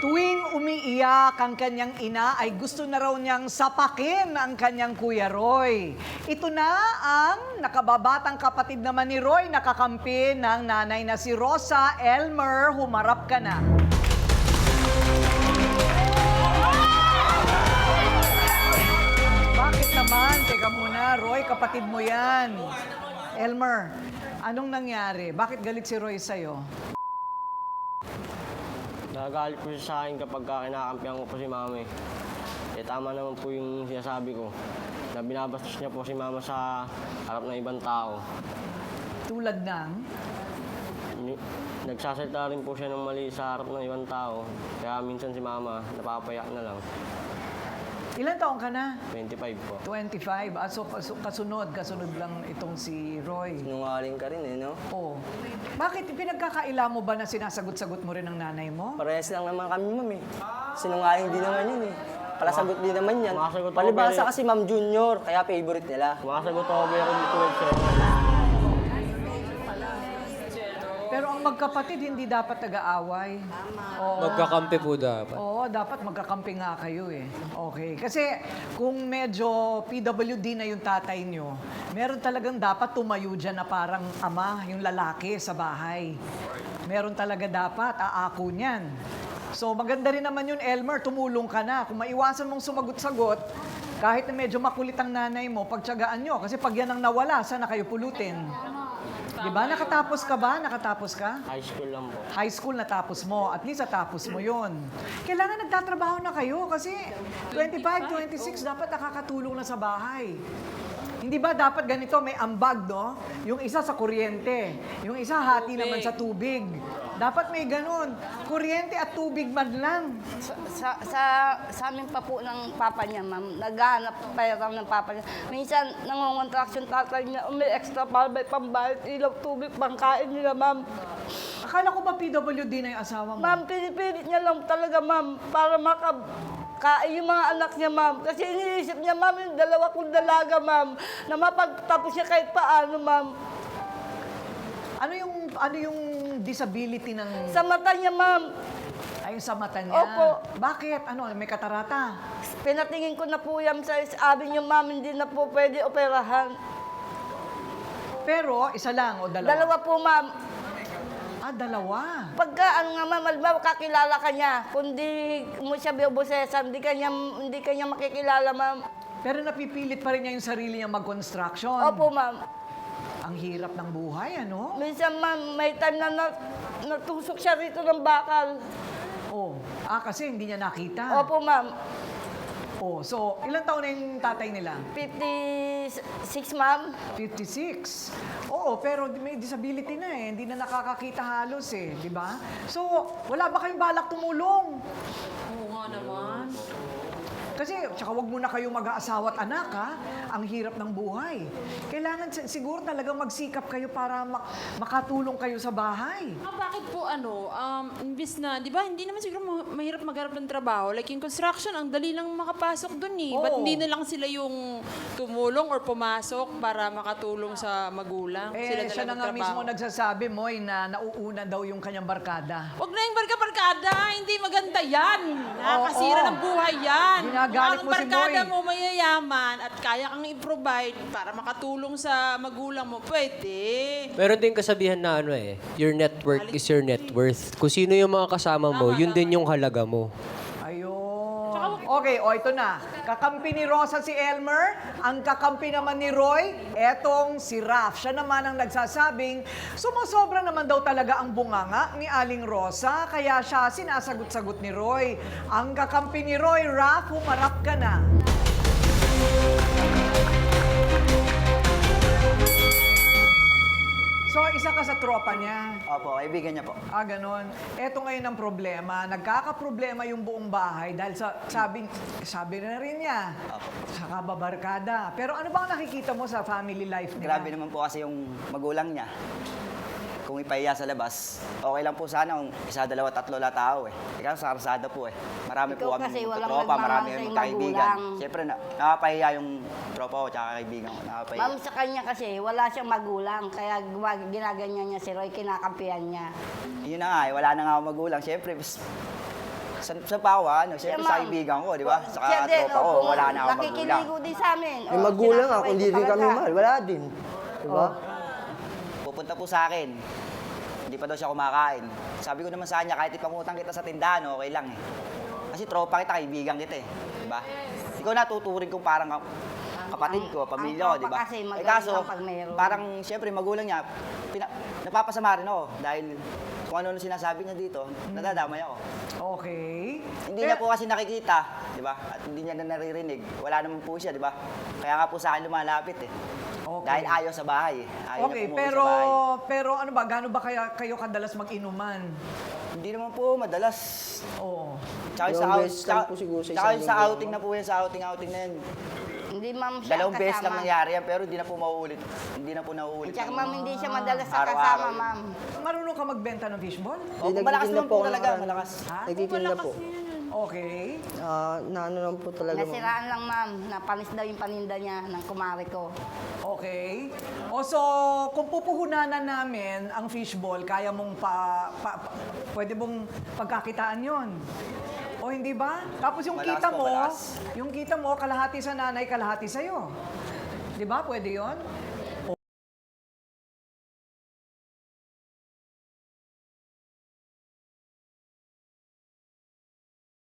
Tuwing umiiyak ang kanyang ina ay gusto na raw niyang sapakin ang kanyang Kuya Roy. Ito na ang nakababatang kapatid naman ni Roy, nakakampi ng nanay na si Rosa. Elmer, humarap ka na. Bakit naman? Teka muna, Roy, kapatid mo yan. Elmer, anong nangyari? Bakit galit si Roy sa'yo? Nagagalit po siya sa akin kapag kinakampihan ko po si mama eh. Tama naman po yung sinasabi ko na binabastos niya po si mama sa harap ng ibang tao. Tulad ng? Nagsasalita rin po siya ng mali sa harap ng ibang tao. Kaya minsan si mama napapayak na lang. Ilan taong ka na? 25 po. 25. So kasunod lang itong si Roy. Sinungaling ka rin eh, no? Oh. Bakit pinagkakaila mo ba na sinasagot-sagot mo rin ng nanay mo? Parehas lang naman kami, ma'am eh. Sinungaling din naman yun eh. Palasagot din naman yan. Makasagot ako, Palibasa pero- kasi Ma'am Junior, kaya favorite nila. Makasagot ako pero dito sir. Pero ang magkapatid hindi dapat nag-aaway. Oo. Magkakampi po dapat. Oo, dapat magkakampi nga kayo eh. Okay. Kasi kung medyo PWD na yung tatay nyo, meron talagang dapat tumayo dyan na parang ama, yung lalaki sa bahay. Meron talaga dapat, aako niyan. So maganda rin naman yun, Elmer, tumulong ka na. Kung maiwasan mong sumagot-sagot, kahit na medyo makulit ang nanay mo, pagtsagaan nyo. Kasi pag yan ang nawala, saan na kayo pulutin? Diba? Nakatapos ka ba? Nakatapos ka? High school lang po. High school natapos mo, at least natapos mo yon. Kailangan nagtatrabaho na kayo kasi 25, 26 dapat nakakatulong na sa bahay. Hindi ba dapat ganito, may ambag, no? Yung isa sa kuryente, yung isa hati naman sa tubig. Dapat may ganun. Kuryente at tubig man lang. Sa amin pa po ng papa niya, ma'am. Naghahanap pa ng papa niya. Minsan, nangongontraction tatay niya, may extra para may pambayad, ilaw, tubig, pangkain nila, ma'am. Akala ko ba PWD na yung asawa mo? Ma'am, pinipilit niya lang talaga, ma'am, para kain yung mga anak niya, ma'am. Kasi iniisip niya, ma'am, yung dalawa kong dalaga, ma'am, na mapagtapos niya kahit paano, ma'am. Ano yung disability ng... Sa mata niya, ma'am. Ay, sa mata niya? Opo. Bakit? Ano, may katarata? Pinatingin ko na po yan sa sabi niyo, ma'am, hindi na po pwede operahan. Pero, isa lang o dalawa? Dalawa po, ma'am. Dalawa. Pagka, ma'am, halimbawa, kakilala ka niya, kundi mo siya biyobosesan, hindi ka niya makikilala, ma'am. Pero napipilit pa rin niya yung sarili niya mag-construction. Opo, ma'am. Ang hirap ng buhay, ano? Minsan, ma'am, may time na natusok siya rito ng bakal. Oh. Kasi hindi niya nakita. Opo, ma'am. Oh, so, ilang taon na yung tatay nila? 56, ma'am. 56. Oo, pero may disability na eh. Hindi na nakakakita halos eh, di ba? So, wala ba kayong balak tumulong? Oo nga naman. Kasi, tsaka wag muna kayo mag-aasawa at anak, ha? Ang hirap ng buhay. Kailangan siguro talagang magsikap kayo para makatulong kayo sa bahay. Bakit po imbis na, di ba, hindi naman siguro mahirap maghanap ng trabaho. Like yung construction, ang dali lang makapasok dun eh. Ba't Oo. hindi na lang sila yung tumulong or pumasok para makatulong sa magulang? Sila Siya na nga mismo nagsasabi mo na nauuna daw yung kanyang barkada. Huwag na yung barka-barkada, hindi maganda yan. Nakakasira Oo. ng buhay yan. Ginagalit Ang mo si barkada Boy. mo mayayaman at kaya kang i-provide para makatulong sa magulang mo, pwede. Meron din kasabihan na your network is your net worth. Kung sino yung mga kasama mo, yun din yung halaga mo. Ayun. Okay, ito na. Kakampi ni Rosa si Elmer. Ang kakampi naman ni Roy, etong si Raf. Siya naman ang nagsasabing, sumasobra naman daw talaga ang bunganga ni Aling Rosa, kaya siya sinasagot-sagot ni Roy. Ang kakampi ni Roy, Raf, humarap ka na. So, isa ka sa tropa niya. Opo, kaibigan niya po. Ganon. Eto ngayon ang problema. Nagkakaproblema yung buong bahay dahil sabi na rin niya, sa kababarkada. Pero ano bang nakikita mo sa family life nila? Grabe naman po kasi yung magulang niya. Kung ipahiya sa labas, okay lang po sana kung isa, dalawa, tatlo na tao eh. Ikaw sa karsada po eh. Marami Ikaw po kami kasi walang tropa, marami nagmamahal kami sa'yo magkaibigan. magulang. Siyempre, nakakapahiya yung tropa ko tsaka kaibigan ko. Nakakapahiya. Ma'am, sa kanya kasi, wala siyang magulang. Kaya ginaganyan niya si Roy, kinakampihan niya. Yun na nga eh, wala na nga ako magulang. Siyempre, Sa pawa, ano, siyempre sa Ma'am. kaibigan ko, di ba? Saka Siya din, tropa ko, opo, wala na akong magulang. nakikiligo din sa amin. May magulang nga, kung hindi rin kami mahal. mahal, wala din. Diba? Pupunta po sa akin. Hindi pa daw siya kumakain. Sabi ko naman sa kanya, kahit ipangutang kita sa tindahan, okay lang eh. Kasi tropa kita, kaibigan kita eh. Diba? Ikaw natuturing kong parang kapatid ko, pamilya ko, ang tropa diba? kasi, Eh magaling kaso, lang pag mayroon. parang siyempre magulang niya, napapasama rin ako dahil kung ano sinasabi niya dito, nadadamay ako. Okay. Hindi niya po kasi nakikita, di ba? At hindi niya na naririnig. Wala naman po siya, di ba? Kaya nga po sa akin lumalapit eh. Okay. Dahil ayaw sa bahay. Ayaw Okay, niya umuwi pero sa bahay. pero ano ba, gaano ba kayo kadalas mag-inuman? Hindi naman po madalas. Oo. Tsaka yung Dalawang beses lang po siguro sa tsaka isang yung sa linggo. outing na po yan, sa outing na yan. Hindi ma'am siya Dalawang beses lang kasama. nangyari yan, pero hindi na po mauulit. Hindi na po nauulit. Tsaka yan. ma'am, hindi siya madalas sa Araw-araw kasama, yun. ma'am. Marunong ka magbenta ng fishball? Oh, Hindi, malakas nagtitinda naman po ako talaga, nakaraan. malakas. Ha? Nagtitinda po. Okay. Naano lang po talaga, ma'am. Nasiraan lang ma'am, napanis daw yung paninda niya ng kumari ko. Okay. O so, kung pupuhunanan namin ang fishball, kaya mong pwede mong pagkakitaan yon. O hindi ba? Tapos yung Malakas kita po, mo, malakas. yung kita mo, kalahati sa nanay, kalahati sa'yo. Di ba? Pwede yon.